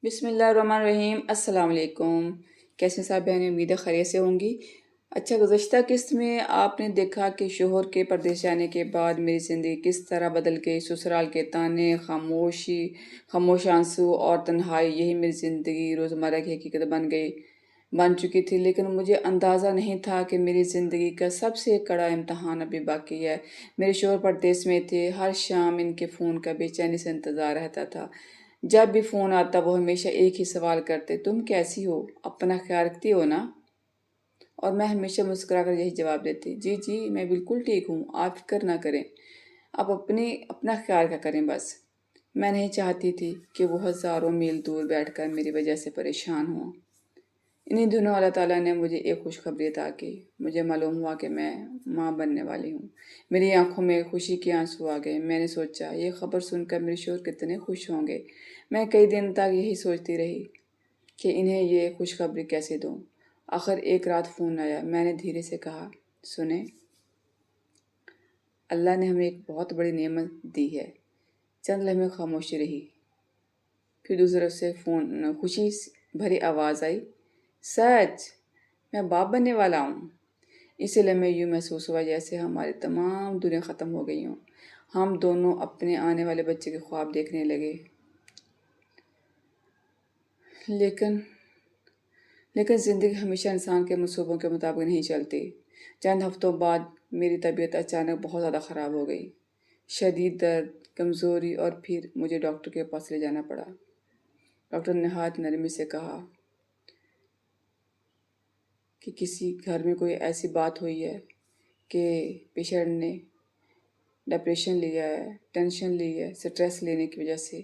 بسم اللہ الرحمن الرحیم۔ السلام علیکم۔ کیسے صاحب بہنیں، امید ہے خیریت سے ہوں گی۔ اچھا، گزشتہ قسط میں آپ نے دیکھا کہ شوہر کے پردیس جانے کے بعد میری زندگی کس طرح بدل گئی۔ سسرال کے تانے، خاموش آنسو اور تنہائی، یہی میری زندگی روزمرہ کی حقیقت بن چکی تھی، لیکن مجھے اندازہ نہیں تھا کہ میری زندگی کا سب سے کڑا امتحان ابھی باقی ہے۔ میرے شوہر پردیس میں تھے، ہر شام ان کے فون کا بے چینی سے انتظار رہتا تھا۔ جب بھی فون آتا وہ ہمیشہ ایک ہی سوال کرتے، تم کیسی ہو، اپنا خیال رکھتی ہو نا؟ اور میں ہمیشہ مسکرا کر یہی جواب دیتی، جی جی میں بالکل ٹھیک ہوں، آپ فکر نہ کریں، آپ اپنا خیال کا کریں بس۔ میں نہیں چاہتی تھی کہ وہ ہزاروں میل دور بیٹھ کر میری وجہ سے پریشان ہوں۔ انہی دنوں اللہ تعالیٰ نے مجھے ایک خوشخبری عطا کی۔ مجھے معلوم ہوا کہ میں ماں بننے والی ہوں۔ میری آنکھوں میں خوشی کے آنسو آ گئے۔ میں نے سوچا یہ خبر سن کر میرے شوہر کتنے خوش ہوں گے۔ میں کئی دن تک یہی سوچتی رہی کہ انہیں یہ خوشخبری کیسے دوں۔ آخر ایک رات فون آیا۔ میں نے دھیرے سے کہا، سنیں، اللہ نے ہمیں ایک بہت بڑی نعمت دی ہے۔ چند لمحے خاموشی رہی، پھر دوسری طرف سے خوشی بھری آواز آئی، سچ، میں باپ بننے والا ہوں۔ اسی لمحے یوں محسوس ہوا جیسے ہماری تمام دنیا ختم ہو گئی ہوں۔ ہم دونوں اپنے آنے والے بچے کے خواب دیکھنے لگے۔ لیکن زندگی ہمیشہ انسان کے منصوبوں کے مطابق نہیں چلتی۔ چند ہفتوں بعد میری طبیعت اچانک بہت زیادہ خراب ہو گئی۔ شدید درد، کمزوری، اور پھر مجھے ڈاکٹر کے پاس لے جانا پڑا۔ ڈاکٹر نے نہایت نرمی سے کہا کہ کسی گھر میں کوئی ایسی بات ہوئی ہے کہ پیشنٹ نے ڈپریشن لیا ہے، ٹینشن لی ہے، سٹریس لینے کی وجہ سے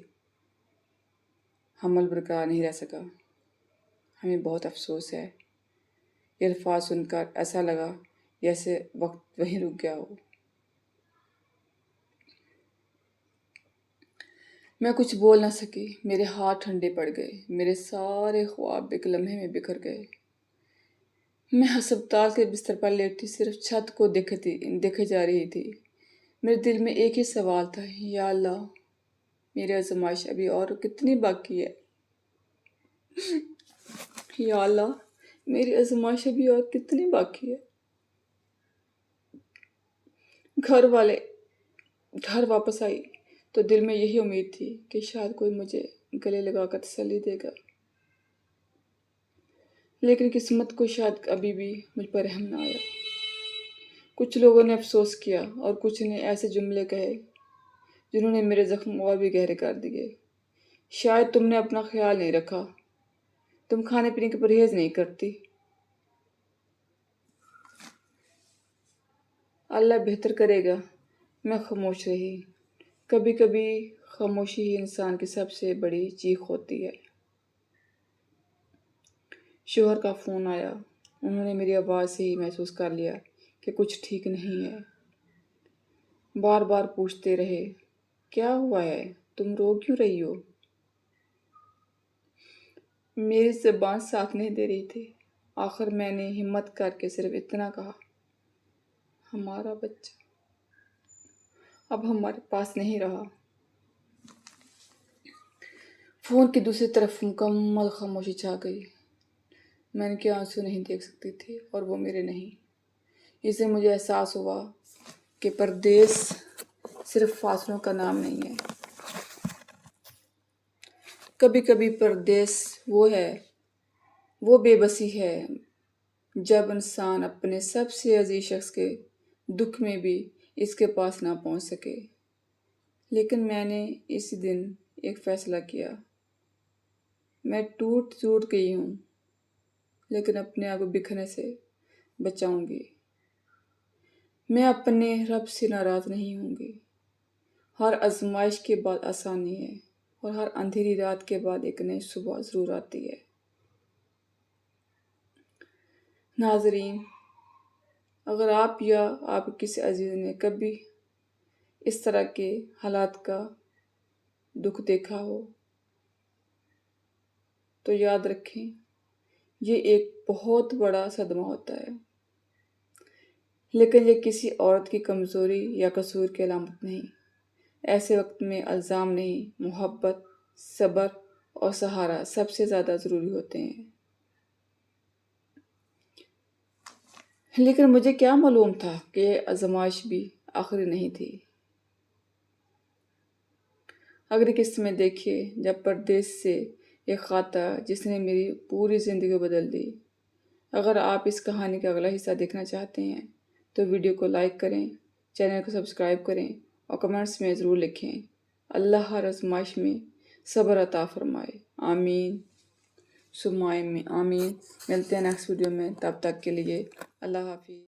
حمل برقرار نہیں رہ سکا۔ ہمیں بہت افسوس ہے۔ یہ الفاظ سن کر ایسا لگا جیسے وقت وہیں رک گیا ہو۔ میں کچھ بول نہ سکی، میرے ہاتھ ٹھنڈے پڑ گئے، میرے سارے خواب ایک لمحے میں بکھر گئے۔ میں ہسپتال کے بستر پر لیٹی صرف چھت کو دیکھے جا رہی تھی۔ میرے دل میں ایک ہی سوال تھا، یا اللہ، میری آزمائش ابھی اور کتنی باقی ہے؟ یا اللہ، میری آزمائش ابھی اور کتنی باقی ہے؟ گھر واپس آئی تو دل میں یہی امید تھی کہ شاید کوئی مجھے گلے لگا کر تسلی دے گا، لیکن قسمت کو شاید ابھی بھی مجھ پر رحم نہ آیا۔ کچھ لوگوں نے افسوس کیا اور کچھ نے ایسے جملے کہے جنہوں نے میرے زخم اور بھی گہرے کر دیے۔ شاید تم نے اپنا خیال نہیں رکھا، تم کھانے پینے کی پرہیز نہیں کرتی۔ اللہ بہتر کرے گا، میں خاموش رہی۔ کبھی کبھی خاموشی ہی انسان کی سب سے بڑی چیخ ہوتی ہے۔ شوہر کا فون آیا۔ انہوں نے میری آواز سے ہی محسوس کر لیا کہ کچھ ٹھیک نہیں ہے۔ بار بار پوچھتے رہے، کیا ہوا ہے، تم رو کیوں رہی ہو؟ میری زبان ساتھ نہیں دے رہی تھی۔ آخر میں نے ہمت کر کے صرف اتنا کہا، ہمارا بچہ اب ہمارے پاس نہیں رہا۔ فون کی دوسری طرف مکمل خاموشی چھا گئی۔ میں ان کے آنسو نہیں دیکھ سکتی تھی اور وہ میرے نہیں۔ اس سے مجھے احساس ہوا کہ پردیس صرف فاصلوں کا نام نہیں ہے۔ کبھی کبھی پردیس وہ بے بسی ہے جب انسان اپنے سب سے عزیز شخص کے دکھ میں بھی اس کے پاس نہ پہنچ سکے۔ لیکن میں نے اس دن ایک فیصلہ کیا، میں ٹوٹ گئی ہوں، لیکن اپنے آپ کو بکھرنے سے بچاؤں گی۔ میں اپنے رب سے ناراض نہیں ہوں گی۔ ہر آزمائش کے بعد آسانی ہے، اور ہر اندھیری رات کے بعد ایک نئی صبح ضرور آتی ہے۔ ناظرین، اگر آپ یا آپ کے کسی عزیز نے کبھی اس طرح کے حالات کا دکھ دیکھا ہو تو یاد رکھیں، یہ ایک بہت بڑا صدمہ ہوتا ہے، لیکن یہ کسی عورت کی کمزوری یا قصور کی علامت نہیں۔ ایسے وقت میں الزام نہیں، محبت، صبر اور سہارا سب سے زیادہ ضروری ہوتے ہیں، لیکن مجھے کیا معلوم تھا کہ یہ آزمائش بھی آخری نہیں تھی۔ اگلی قسط میں دیکھیے، جب پردیس سے ایک خط آیا جس نے میری پوری زندگی بدل دی۔ اگر آپ اس کہانی کا اگلا حصہ دیکھنا چاہتے ہیں تو ویڈیو کو لائک کریں، چینل کو سبسکرائب کریں اور کمنٹس میں ضرور لکھیں۔ اللہ ہر آزمائش میں صبر عطا فرمائے، آمین ثم آمین۔ ملتے ہیں نیکسٹ ویڈیو میں، تب تک کے لیے اللہ حافظ۔